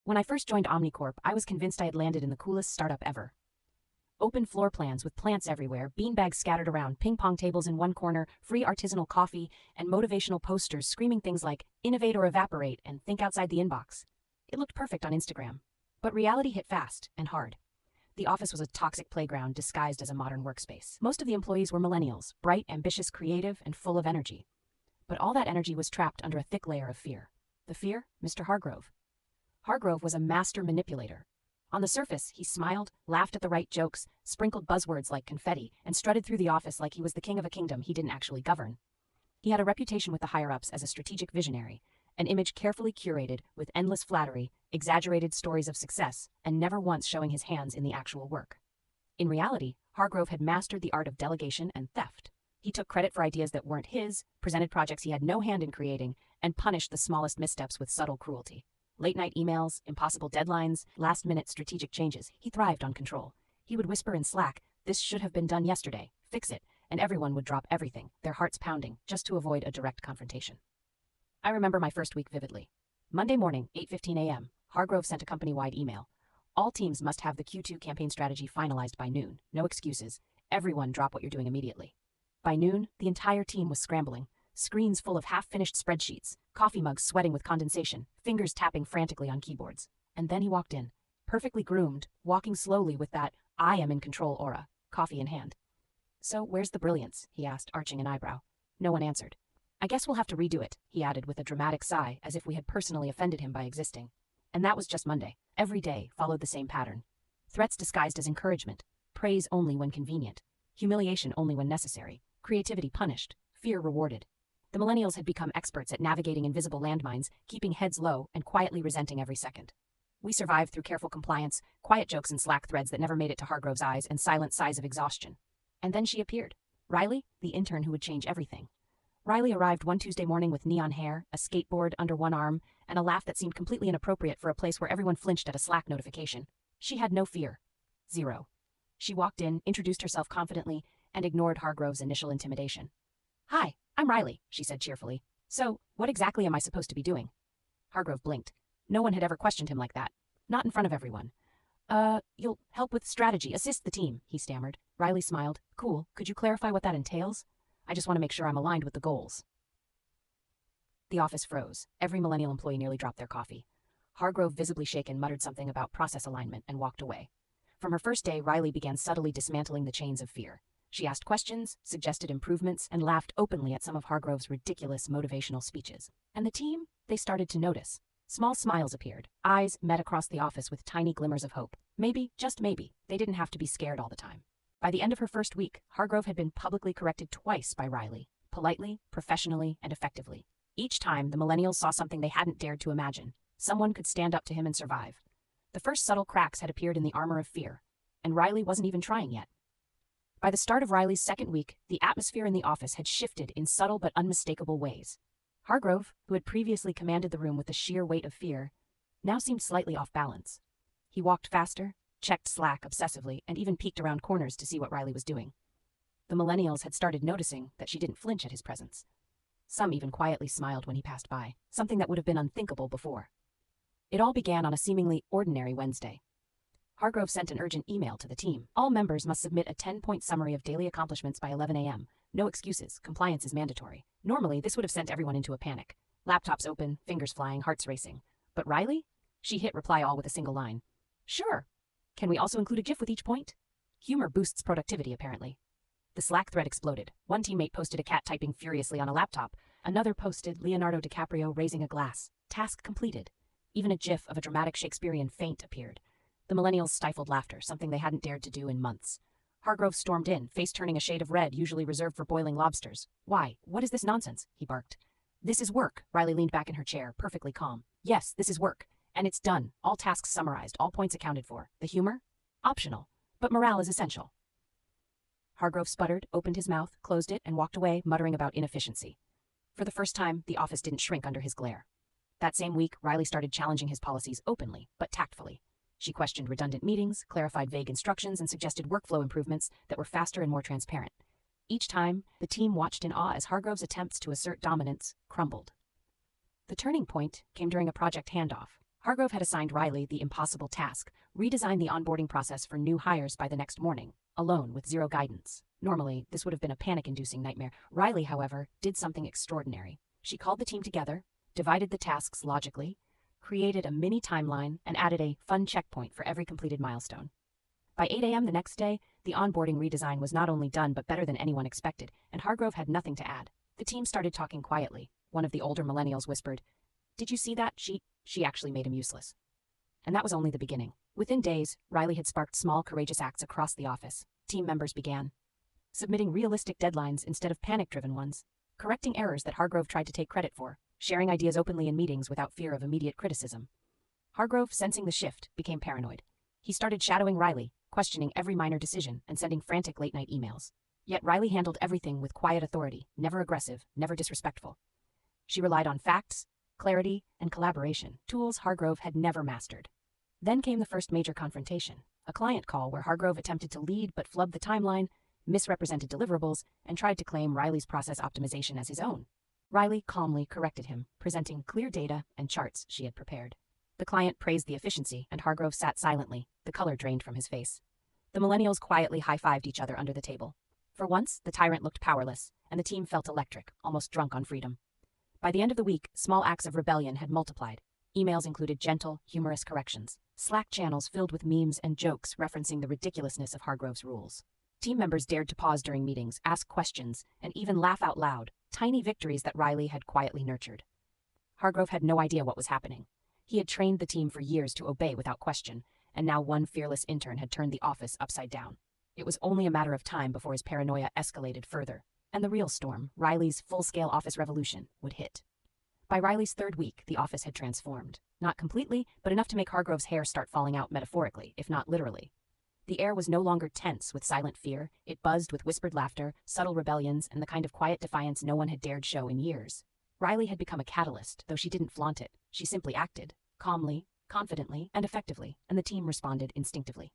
When I first joined Omnicorp, I was convinced I had landed in the coolest startup ever. Open floor plans with plants everywhere, beanbags scattered around, ping-pong tables in one corner, free artisanal coffee, and motivational posters screaming things like, innovate or evaporate, and think outside the inbox. It looked perfect on Instagram. But reality hit fast and hard. The office was a toxic playground disguised as a modern workspace. Most of the employees were millennials, bright, ambitious, creative, and full of energy. But all that energy was trapped under a thick layer of fear. The fear? Mr. Hargrove. Hargrove was a master manipulator. On the surface, he smiled, laughed at the right jokes, sprinkled buzzwords like confetti, and strutted through the office like he was the king of a kingdom he didn't actually govern. He had a reputation with the higher-ups as a strategic visionary, an image carefully curated with endless flattery, exaggerated stories of success, and never once showing his hands in the actual work. In reality, Hargrove had mastered the art of delegation and theft. He took credit for ideas that weren't his, presented projects he had no hand in creating, and punished the smallest missteps with subtle cruelty. Late-night emails, impossible deadlines, last-minute strategic changes. He thrived on control. He would whisper in Slack, "This should have been done yesterday. Fix it," and everyone would drop everything, their hearts pounding, just to avoid a direct confrontation. I remember my first week vividly. Monday morning, 8:15 a.m., Hargrove sent a company-wide email. All teams must have the Q2 campaign strategy finalized by noon. No excuses. Everyone drop what you're doing immediately. By noon, the entire team was scrambling. Screens full of half-finished spreadsheets, coffee mugs sweating with condensation, fingers tapping frantically on keyboards. And then he walked in, perfectly groomed, walking slowly with that "I am in control" aura, coffee in hand. "So, where's the brilliance?" he asked, arching an eyebrow. No one answered. "I guess we'll have to redo it," he added with a dramatic sigh, as if we had personally offended him by existing. And that was just Monday. Every day followed the same pattern. Threats disguised as encouragement, praise only when convenient, humiliation only when necessary, creativity punished, fear rewarded. The millennials had become experts at navigating invisible landmines, keeping heads low, and quietly resenting every second. We survived through careful compliance, quiet jokes and Slack threads that never made it to Hargrove's eyes, and silent sighs of exhaustion. And then she appeared. Riley, the intern who would change everything. Riley arrived one Tuesday morning with neon hair, a skateboard under one arm, and a laugh that seemed completely inappropriate for a place where everyone flinched at a Slack notification. She had no fear. Zero. She walked in, introduced herself confidently, and ignored Hargrove's initial intimidation. "Hi, I'm Riley," she said cheerfully. "So, what exactly am I supposed to be doing?" Hargrove blinked. No one had ever questioned him like that. Not in front of everyone. You'll help with strategy, assist the team," he stammered. Riley smiled. "Cool. Could you clarify what that entails? I just want to make sure I'm aligned with the goals." The office froze. Every millennial employee nearly dropped their coffee. Hargrove, visibly shaken, muttered something about process alignment and walked away. From her first day, Riley began subtly dismantling the chains of fear. She asked questions, suggested improvements, and laughed openly at some of Hargrove's ridiculous motivational speeches. And the team? They started to notice. Small smiles appeared. Eyes met across the office with tiny glimmers of hope. Maybe, just maybe, they didn't have to be scared all the time. By the end of her first week, Hargrove had been publicly corrected twice by Riley. Politely, professionally, and effectively. Each time, the millennials saw something they hadn't dared to imagine. Someone could stand up to him and survive. The first subtle cracks had appeared in the armor of fear. And Riley wasn't even trying yet. By the start of Riley's second week, the atmosphere in the office had shifted in subtle but unmistakable ways. Hargrove, who had previously commanded the room with the sheer weight of fear, now seemed slightly off balance. He walked faster, checked Slack obsessively, and even peeked around corners to see what Riley was doing. The millennials had started noticing that she didn't flinch at his presence. Some even quietly smiled when he passed by, something that would have been unthinkable before. It all began on a seemingly ordinary Wednesday. Hargrove sent an urgent email to the team. All members must submit a 10-point summary of daily accomplishments by 11 a.m. No excuses. Compliance is mandatory. Normally, this would have sent everyone into a panic. Laptops open, fingers flying, hearts racing. But Riley? She hit reply all with a single line. "Sure. Can we also include a GIF with each point?" Humor boosts productivity, apparently. The Slack thread exploded. One teammate posted a cat typing furiously on a laptop. Another posted Leonardo DiCaprio raising a glass. Task completed. Even a GIF of a dramatic Shakespearean faint appeared. The millennials stifled laughter, something they hadn't dared to do in months. Hargrove stormed in, face turning a shade of red usually reserved for boiling lobsters. "Why? What is this nonsense?" he barked. "This is work." Riley leaned back in her chair, perfectly calm. "Yes, this is work. And it's done. All tasks summarized, all points accounted for. The humor? Optional. But morale is essential." Hargrove sputtered, opened his mouth, closed it, and walked away, muttering about inefficiency. For the first time, the office didn't shrink under his glare. That same week, Riley started challenging his policies openly, but tactfully. She questioned redundant meetings, clarified vague instructions, and suggested workflow improvements that were faster and more transparent. Each time, the team watched in awe as Hargrove's attempts to assert dominance crumbled. The turning point came during a project handoff. Hargrove had assigned Riley the impossible task: redesign the onboarding process for new hires by the next morning, alone with zero guidance. Normally, this would have been a panic-inducing nightmare. Riley, however, did something extraordinary. She called the team together, divided the tasks logically, created a mini timeline, and added a fun checkpoint for every completed milestone. By 8 a.m. the next day, the onboarding redesign was not only done but better than anyone expected, and Hargrove had nothing to add. The team started talking quietly. One of the older millennials whispered, "Did you see that? She actually made him useless." And that was only the beginning. Within days, Riley had sparked small, courageous acts across the office. Team members began submitting realistic deadlines instead of panic-driven ones, correcting errors that Hargrove tried to take credit for, sharing ideas openly in meetings without fear of immediate criticism. Hargrove, sensing the shift, became paranoid. He started shadowing Riley, questioning every minor decision and sending frantic late-night emails. Yet Riley handled everything with quiet authority, never aggressive, never disrespectful. She relied on facts, clarity, and collaboration, tools Hargrove had never mastered. Then came the first major confrontation, a client call where Hargrove attempted to lead but flubbed the timeline, misrepresented deliverables, and tried to claim Riley's process optimization as his own. Riley calmly corrected him, presenting clear data and charts she had prepared. The client praised the efficiency, and Hargrove sat silently, the color drained from his face. The millennials quietly high-fived each other under the table. For once, the tyrant looked powerless, and the team felt electric, almost drunk on freedom. By the end of the week, small acts of rebellion had multiplied. Emails included gentle, humorous corrections. Slack channels filled with memes and jokes referencing the ridiculousness of Hargrove's rules. Team members dared to pause during meetings, ask questions, and even laugh out loud, tiny victories that Riley had quietly nurtured. Hargrove had no idea what was happening. He had trained the team for years to obey without question, and now one fearless intern had turned the office upside down. It was only a matter of time before his paranoia escalated further, and the real storm, Riley's full-scale office revolution, would hit. By Riley's third week, the office had transformed. Not completely, but enough to make Hargrove's hair start falling out metaphorically, if not literally. The air was no longer tense with silent fear. It buzzed with whispered laughter, subtle rebellions, and the kind of quiet defiance no one had dared show in years. Riley had become a catalyst, though she didn't flaunt it. She simply acted, calmly, confidently, and effectively, and the team responded instinctively.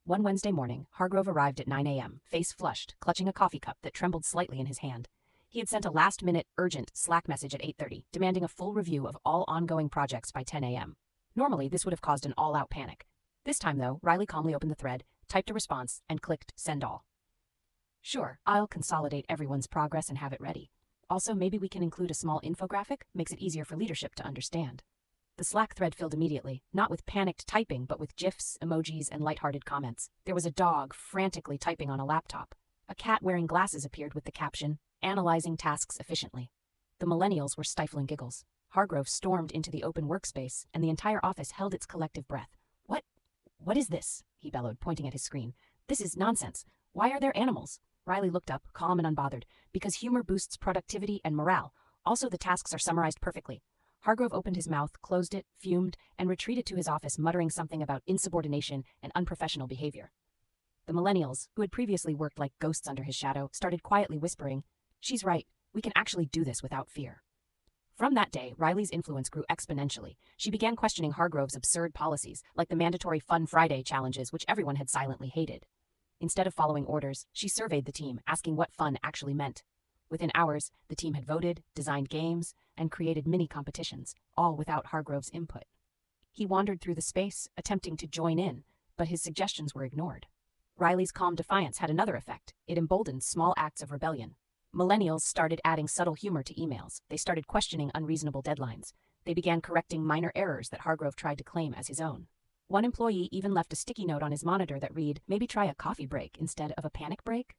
One Wednesday morning, Hargrove arrived at 9 a.m., face flushed, clutching a coffee cup that trembled slightly in his hand. He had sent a last-minute, urgent Slack message at 8:30, demanding a full review of all ongoing projects by 10 a.m. Normally, this would have caused an all-out panic. This time, though, Riley calmly opened the thread, typed a response, and clicked Send All. "Sure, I'll consolidate everyone's progress and have it ready. Also, maybe we can include a small infographic, makes it easier for leadership to understand." The Slack thread filled immediately, not with panicked typing, but with GIFs, emojis, and lighthearted comments. There was a dog frantically typing on a laptop. A cat wearing glasses appeared with the caption, "Analyzing tasks efficiently." The millennials were stifling giggles. Hargrove stormed into the open workspace, and the entire office held its collective breath. What is this?" he bellowed, pointing at his screen. "This is nonsense. Why are there animals?" Riley looked up, calm and unbothered. "Because humor boosts productivity and morale. Also, the tasks are summarized perfectly." Hargrove opened his mouth, closed it, fumed, and retreated to his office, muttering something about insubordination and unprofessional behavior. The millennials, who had previously worked like ghosts under his shadow, started quietly whispering, "She's right. We can actually do this without fear." From that day, Riley's influence grew exponentially. She began questioning Hargrove's absurd policies, like the mandatory Fun Friday challenges, which everyone had silently hated. Instead of following orders, she surveyed the team, asking what fun actually meant. Within hours, the team had voted, designed games, and created mini-competitions, all without Hargrove's input. He wandered through the space, attempting to join in, but his suggestions were ignored. Riley's calm defiance had another effect. It emboldened small acts of rebellion. Millennials started adding subtle humor to emails. They started questioning unreasonable deadlines. They began correcting minor errors that Hargrove tried to claim as his own. One employee even left a sticky note on his monitor that read, "Maybe try a coffee break instead of a panic break?"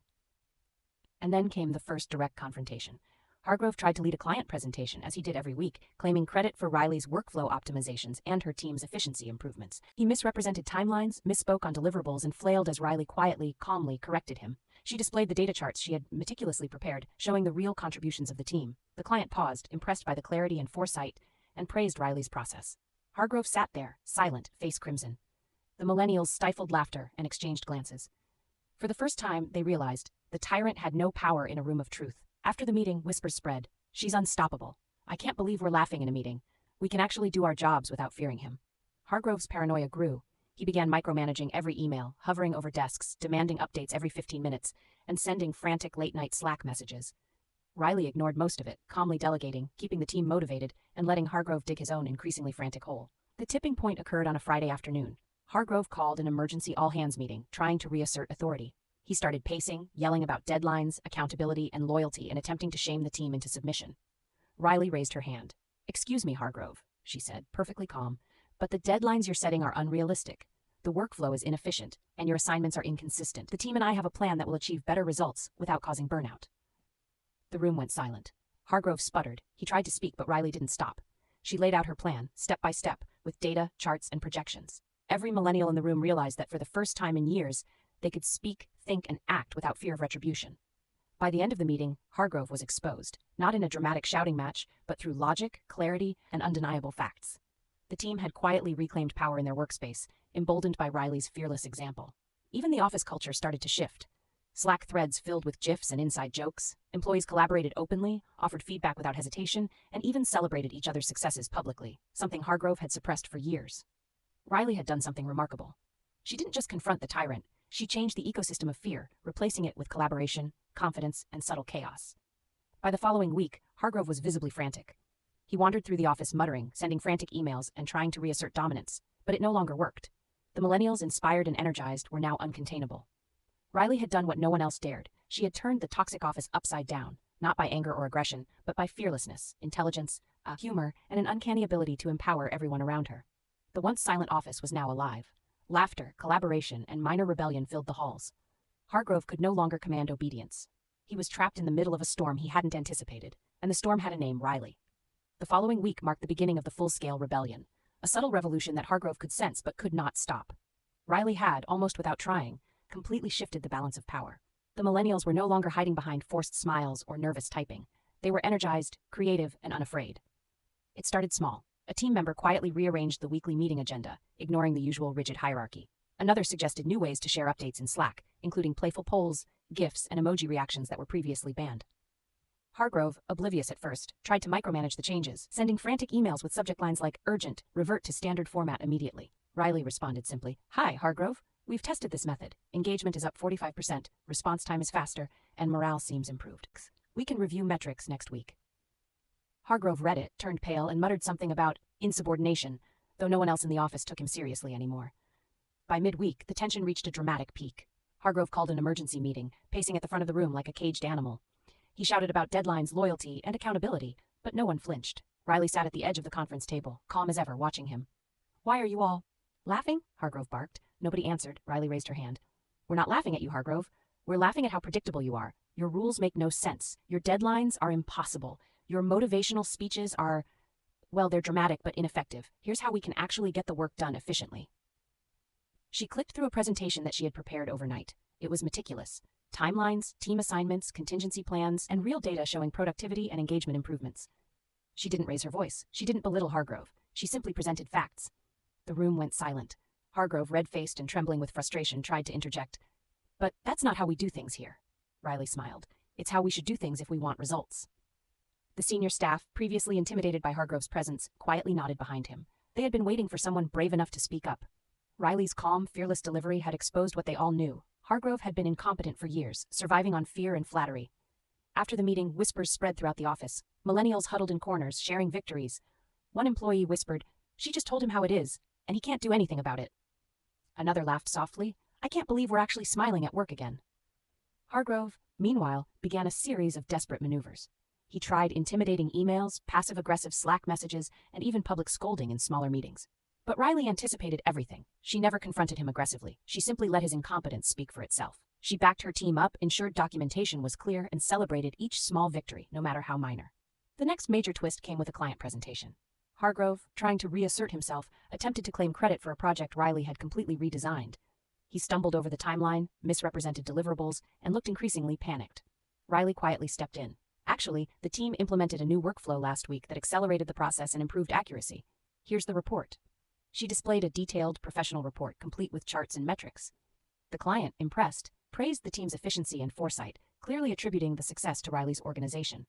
And then came the first direct confrontation. Hargrove tried to lead a client presentation, as he did every week, claiming credit for Riley's workflow optimizations and her team's efficiency improvements. He misrepresented timelines, misspoke on deliverables, and flailed as Riley quietly, calmly corrected him. She displayed the data charts she had meticulously prepared, showing the real contributions of the team. The client paused, impressed by the clarity and foresight, and praised Riley's process. Hargrove sat there, silent, face crimson. The millennials stifled laughter and exchanged glances. For the first time, they realized the tyrant had no power in a room of truth. After the meeting, whispers spread. "She's unstoppable. I can't believe we're laughing in a meeting. We can actually do our jobs without fearing him." Hargrove's paranoia grew. He began micromanaging every email, hovering over desks, demanding updates every 15 minutes, and sending frantic late-night Slack messages. Riley ignored most of it, calmly delegating, keeping the team motivated, and letting Hargrove dig his own increasingly frantic hole. The tipping point occurred on a Friday afternoon. Hargrove called an emergency all-hands meeting, trying to reassert authority. He started pacing, yelling about deadlines, accountability, and loyalty, and attempting to shame the team into submission. Riley raised her hand. "Excuse me, Hargrove," she said, perfectly calm, "but the deadlines you're setting are unrealistic. The workflow is inefficient, and your assignments are inconsistent. The team and I have a plan that will achieve better results without causing burnout." The room went silent. Hargrove sputtered. He tried to speak, but Riley didn't stop. She laid out her plan, step by step, with data, charts, and projections. Every millennial in the room realized that for the first time in years, they could speak, think, and act without fear of retribution. By the end of the meeting, Hargrove was exposed, not in a dramatic shouting match, but through logic, clarity, and undeniable facts. The team had quietly reclaimed power in their workspace, emboldened by Riley's fearless example. Even the office culture started to shift. Slack threads filled with GIFs and inside jokes, employees collaborated openly, offered feedback without hesitation, and even celebrated each other's successes publicly, something Hargrove had suppressed for years. Riley had done something remarkable. She didn't just confront the tyrant, she changed the ecosystem of fear, replacing it with collaboration, confidence, and subtle chaos. By the following week, Hargrove was visibly frantic. He wandered through the office muttering, sending frantic emails, and trying to reassert dominance, but it no longer worked. The millennials, inspired and energized, were now uncontainable. Riley had done what no one else dared. She had turned the toxic office upside down, not by anger or aggression, but by fearlessness, intelligence, humor, and an uncanny ability to empower everyone around her. The once silent office was now alive. Laughter, collaboration, and minor rebellion filled the halls. Hargrove could no longer command obedience. He was trapped in the middle of a storm he hadn't anticipated, and the storm had a name: Riley. The following week marked the beginning of the full-scale rebellion, a subtle revolution that Hargrove could sense but could not stop. Riley had, almost without trying, completely shifted the balance of power. The millennials were no longer hiding behind forced smiles or nervous typing. They were energized, creative, and unafraid. It started small. A team member quietly rearranged the weekly meeting agenda, ignoring the usual rigid hierarchy. Another suggested new ways to share updates in Slack, including playful polls, GIFs, and emoji reactions that were previously banned. Hargrove, oblivious at first, tried to micromanage the changes, sending frantic emails with subject lines like "urgent, revert to standard format immediately." Riley responded simply, "Hi, Hargrove. We've tested this method. Engagement is up 45%, response time is faster, and morale seems improved. We can review metrics next week." Hargrove read it, turned pale, and muttered something about insubordination, though no one else in the office took him seriously anymore. By midweek, the tension reached a dramatic peak. Hargrove called an emergency meeting, pacing at the front of the room like a caged animal. He shouted about deadlines, loyalty, and accountability, but no one flinched. Riley sat at the edge of the conference table, calm as ever, watching him. "Why are you all laughing?" Hargrove barked. Nobody answered. Riley raised her hand. "We're not laughing at you, Hargrove. We're laughing at how predictable you are. Your rules make no sense. Your deadlines are impossible. Your motivational speeches are, well, they're dramatic but ineffective. Here's how we can actually get the work done efficiently." She clicked through a presentation that she had prepared overnight. It was meticulous. Timelines, team assignments, contingency plans, and real data showing productivity and engagement improvements. She didn't raise her voice. She didn't belittle Hargrove. She simply presented facts. The room went silent. Hargrove, red-faced and trembling with frustration, tried to interject. "But that's not how we do things here." Riley smiled. "It's how we should do things if we want results." The senior staff, previously intimidated by Hargrove's presence, quietly nodded behind him. They had been waiting for someone brave enough to speak up. Riley's calm, fearless delivery had exposed what they all knew. Hargrove had been incompetent for years, surviving on fear and flattery. After the meeting, whispers spread throughout the office. Millennials huddled in corners, sharing victories. One employee whispered, "She just told him how it is, and he can't do anything about it." Another laughed softly, "I can't believe we're actually smiling at work again." Hargrove, meanwhile, began a series of desperate maneuvers. He tried intimidating emails, passive-aggressive Slack messages, and even public scolding in smaller meetings. But Riley anticipated everything. She never confronted him aggressively. She simply let his incompetence speak for itself. She backed her team up, ensured documentation was clear, and celebrated each small victory, no matter how minor. The next major twist came with a client presentation. Hargrove, trying to reassert himself, attempted to claim credit for a project Riley had completely redesigned. He stumbled over the timeline, misrepresented deliverables, and looked increasingly panicked. Riley quietly stepped in. Actually, the team implemented a new workflow last week that accelerated the process and improved accuracy. Here's the report. She displayed a detailed, professional report, complete with charts and metrics. The client, impressed, praised the team's efficiency and foresight, clearly attributing the success to Riley's organization.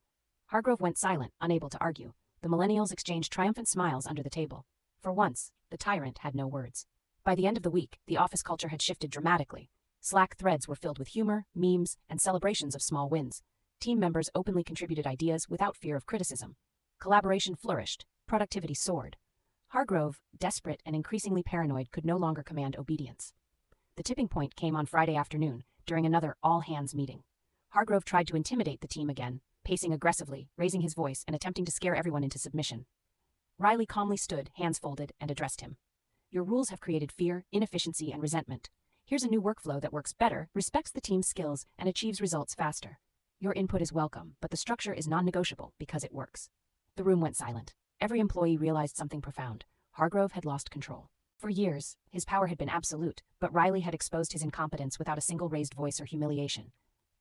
Hargrove went silent, unable to argue. The millennials exchanged triumphant smiles under the table. For once, the tyrant had no words. By the end of the week, the office culture had shifted dramatically. Slack threads were filled with humor, memes, and celebrations of small wins. Team members openly contributed ideas without fear of criticism. Collaboration flourished. Productivity soared. Hargrove, desperate and increasingly paranoid, could no longer command obedience. The tipping point came on Friday afternoon, during another all-hands meeting. Hargrove tried to intimidate the team again, pacing aggressively, raising his voice, and attempting to scare everyone into submission. Riley calmly stood, hands folded, and addressed him. Your rules have created fear, inefficiency, and resentment. Here's a new workflow that works better, respects the team's skills, and achieves results faster. Your input is welcome, but the structure is non-negotiable because it works. The room went silent. Every employee realized something profound. Hargrove had lost control. For years, his power had been absolute, but Riley had exposed his incompetence without a single raised voice or humiliation.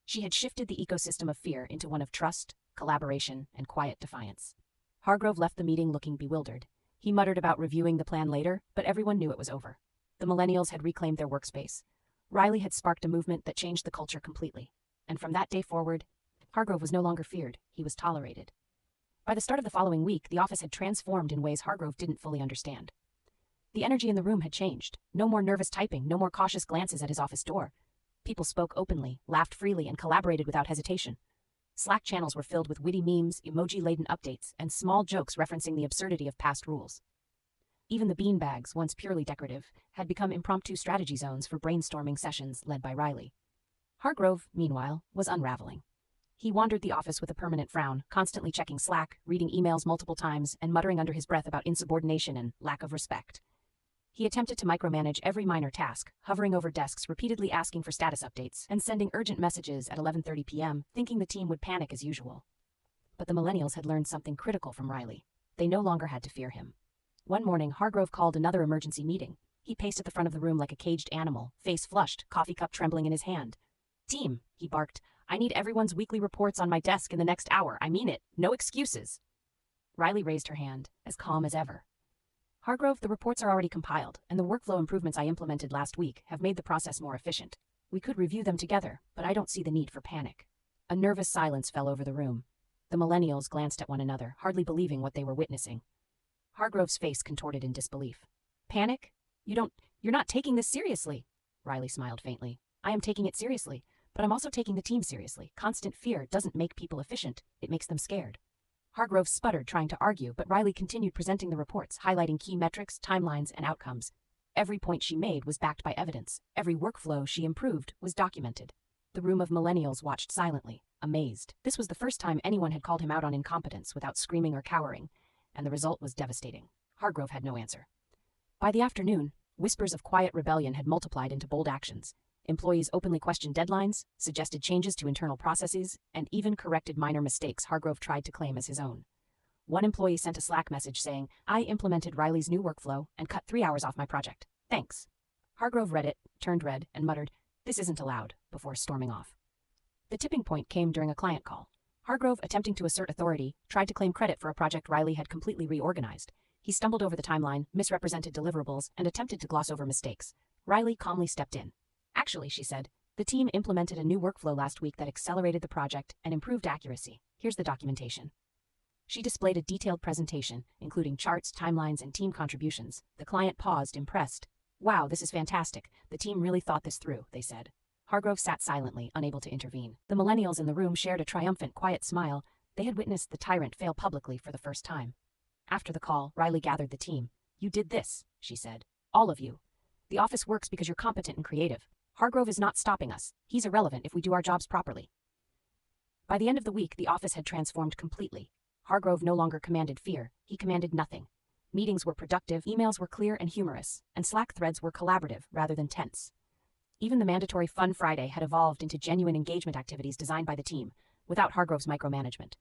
She had shifted the ecosystem of fear into one of trust, collaboration, and quiet defiance. Hargrove left the meeting looking bewildered. He muttered about reviewing the plan later, but everyone knew it was over. The millennials had reclaimed their workspace. Riley had sparked a movement that changed the culture completely. And from that day forward, Hargrove was no longer feared, he was tolerated. By the start of the following week, the office had transformed in ways Hargrove didn't fully understand. The energy in the room had changed. No more nervous typing, no more cautious glances at his office door. People spoke openly, laughed freely, and collaborated without hesitation. Slack channels were filled with witty memes, emoji-laden updates, and small jokes referencing the absurdity of past rules. Even the beanbags, once purely decorative, had become impromptu strategy zones for brainstorming sessions led by Riley. Hargrove, meanwhile, was unraveling. He wandered the office with a permanent frown, constantly checking Slack, reading emails multiple times, and muttering under his breath about insubordination and lack of respect. He attempted to micromanage every minor task, hovering over desks, repeatedly asking for status updates, and sending urgent messages at 11:30 p.m., thinking the team would panic as usual. But the millennials had learned something critical from Riley. They no longer had to fear him. One morning, Hargrove called another emergency meeting. He paced at the front of the room like a caged animal, face flushed, coffee cup trembling in his hand. Team, he barked, I need everyone's weekly reports on my desk in the next hour. I mean it. No excuses. Riley raised her hand, as calm as ever. Hargrove, the reports are already compiled, and the workflow improvements I implemented last week have made the process more efficient. We could review them together, but I don't see the need for panic. A nervous silence fell over the room. The millennials glanced at one another, hardly believing what they were witnessing. Hargrove's face contorted in disbelief. Panic? You're not taking this seriously. Riley smiled faintly. I am taking it seriously, but I'm also taking the team seriously. Constant fear doesn't make people efficient, it makes them scared. Hargrove sputtered, trying to argue, but Riley continued presenting the reports, highlighting key metrics, timelines, and outcomes. Every point she made was backed by evidence. Every workflow she improved was documented. The room of millennials watched silently, amazed. This was the first time anyone had called him out on incompetence without screaming or cowering, and the result was devastating. Hargrove had no answer. By the afternoon, whispers of quiet rebellion had multiplied into bold actions. Employees openly questioned deadlines, suggested changes to internal processes, and even corrected minor mistakes Hargrove tried to claim as his own. One employee sent a Slack message saying, I implemented Riley's new workflow and cut 3 hours off my project. Thanks. Hargrove read it, turned red, and muttered, This isn't allowed, before storming off. The tipping point came during a client call. Hargrove, attempting to assert authority, tried to claim credit for a project Riley had completely reorganized. He stumbled over the timeline, misrepresented deliverables, and attempted to gloss over mistakes. Riley calmly stepped in. Actually, she said, the team implemented a new workflow last week that accelerated the project and improved accuracy. Here's the documentation. She displayed a detailed presentation, including charts, timelines, and team contributions. The client paused, impressed. Wow, this is fantastic. The team really thought this through, they said. Hargrove sat silently, unable to intervene. The millennials in the room shared a triumphant, quiet smile. They had witnessed the tyrant fail publicly for the first time. After the call, Riley gathered the team. You did this, she said. All of you. The office works because you're competent and creative. Hargrove is not stopping us. He's irrelevant if we do our jobs properly. By the end of the week, the office had transformed completely. Hargrove no longer commanded fear. He commanded nothing. Meetings were productive, emails were clear and humorous, and Slack threads were collaborative rather than tense. Even the mandatory Fun Friday had evolved into genuine engagement activities designed by the team, without Hargrove's micromanagement.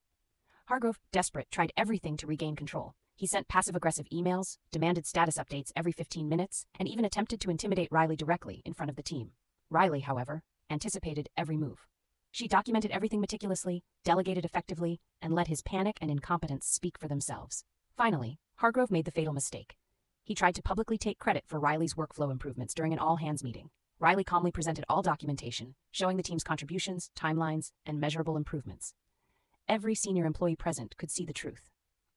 Hargrove, desperate, tried everything to regain control. He sent passive-aggressive emails, demanded status updates every 15 minutes, and even attempted to intimidate Riley directly in front of the team. Riley, however, anticipated every move. She documented everything meticulously, delegated effectively, and let his panic and incompetence speak for themselves. Finally, Hargrove made the fatal mistake. He tried to publicly take credit for Riley's workflow improvements during an all-hands meeting. Riley calmly presented all documentation, showing the team's contributions, timelines, and measurable improvements. Every senior employee present could see the truth.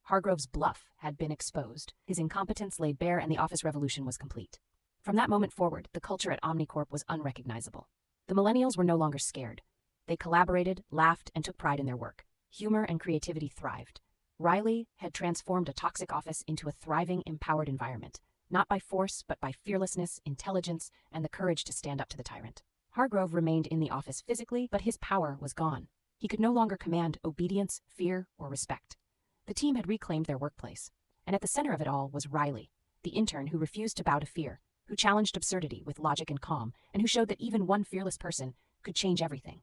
Hargrove's bluff had been exposed, his incompetence laid bare, and the office revolution was complete. From that moment forward, the culture at Omnicorp was unrecognizable. The millennials were no longer scared. They collaborated, laughed, and took pride in their work. Humor and creativity thrived. Riley had transformed a toxic office into a thriving, empowered environment, not by force, but by fearlessness, intelligence, and the courage to stand up to the tyrant. Hargrove remained in the office physically, but his power was gone. He could no longer command obedience, fear, or respect. The team had reclaimed their workplace, and at the center of it all was Riley, the intern who refused to bow to fear, who challenged absurdity with logic and calm, and who showed that even one fearless person could change everything.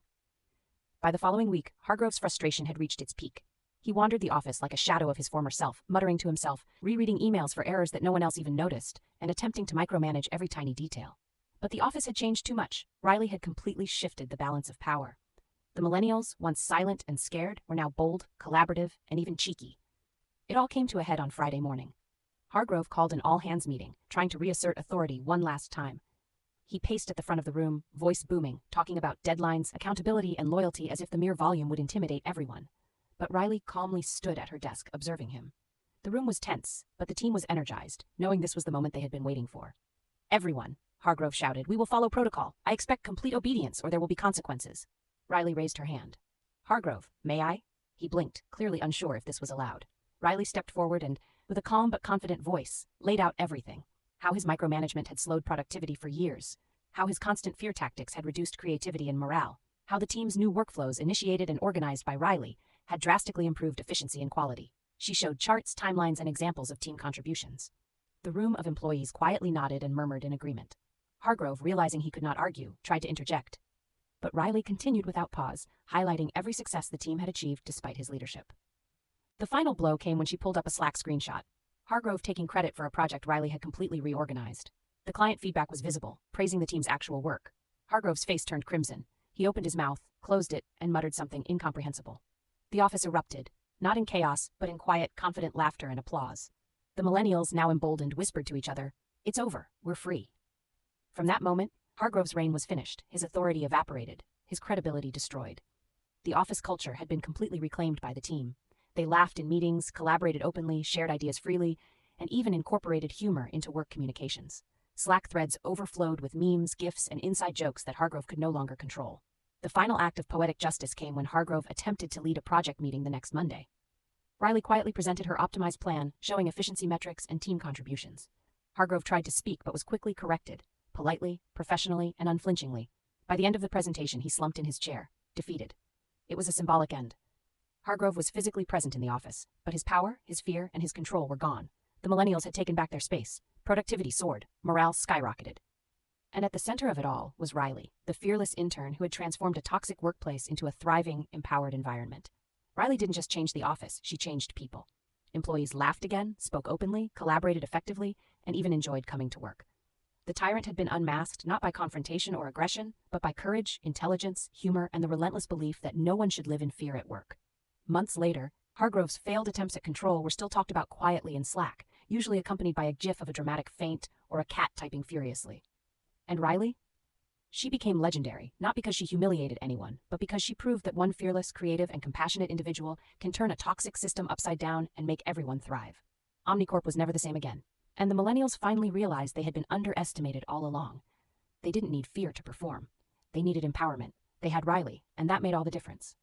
By the following week, Hargrove's frustration had reached its peak. He wandered the office like a shadow of his former self, muttering to himself, rereading emails for errors that no one else even noticed, and attempting to micromanage every tiny detail. But the office had changed too much. Riley had completely shifted the balance of power. The millennials, once silent and scared, were now bold, collaborative, and even cheeky. It all came to a head on Friday morning. Hargrove called an all-hands meeting, trying to reassert authority one last time. He paced at the front of the room, voice booming, talking about deadlines, accountability, and loyalty as if the mere volume would intimidate everyone. But Riley calmly stood at her desk, observing him. The room was tense, but the team was energized, knowing this was the moment they had been waiting for. "Everyone," Hargrove shouted, "we will follow protocol. I expect complete obedience, or there will be consequences." Riley raised her hand. "Hargrove, may I?" He blinked, clearly unsure if this was allowed. Riley stepped forward and, with a calm but confident voice, laid out everything. How his micromanagement had slowed productivity for years. How his constant fear tactics had reduced creativity and morale. How the team's new workflows, initiated and organized by Riley, had drastically improved efficiency and quality. She showed charts, timelines, and examples of team contributions. The room of employees quietly nodded and murmured in agreement. Hargrove, realizing he could not argue, tried to interject. But Riley continued without pause, highlighting every success the team had achieved despite his leadership. The final blow came when she pulled up a Slack screenshot. Hargrove taking credit for a project Riley had completely reorganized. The client feedback was visible, praising the team's actual work. Hargrove's face turned crimson. He opened his mouth, closed it, and muttered something incomprehensible. The office erupted, not in chaos, but in quiet, confident laughter and applause. The millennials, now emboldened, whispered to each other, "It's over, we're free." From that moment, Hargrove's reign was finished, his authority evaporated, his credibility destroyed. The office culture had been completely reclaimed by the team. They laughed in meetings, collaborated openly, shared ideas freely, and even incorporated humor into work communications. Slack threads overflowed with memes, gifs, and inside jokes that Hargrove could no longer control. The final act of poetic justice came when Hargrove attempted to lead a project meeting the next Monday. Riley quietly presented her optimized plan, showing efficiency metrics and team contributions. Hargrove tried to speak but was quickly corrected, politely, professionally, and unflinchingly. By the end of the presentation, he slumped in his chair, defeated. It was a symbolic end. Hargrove was physically present in the office, but his power, his fear, and his control were gone. The millennials had taken back their space. Productivity soared, morale skyrocketed. And at the center of it all was Riley, the fearless intern who had transformed a toxic workplace into a thriving, empowered environment. Riley didn't just change the office, she changed people. Employees laughed again, spoke openly, collaborated effectively, and even enjoyed coming to work. The tyrant had been unmasked not by confrontation or aggression, but by courage, intelligence, humor, and the relentless belief that no one should live in fear at work. Months later, Hargrove's failed attempts at control were still talked about quietly in Slack, usually accompanied by a gif of a dramatic feint or a cat typing furiously. And Riley? She became legendary, not because she humiliated anyone, but because she proved that one fearless, creative, and compassionate individual can turn a toxic system upside down and make everyone thrive. Omnicorp was never the same again, and the millennials finally realized they had been underestimated all along. They didn't need fear to perform. They needed empowerment. They had Riley, and that made all the difference.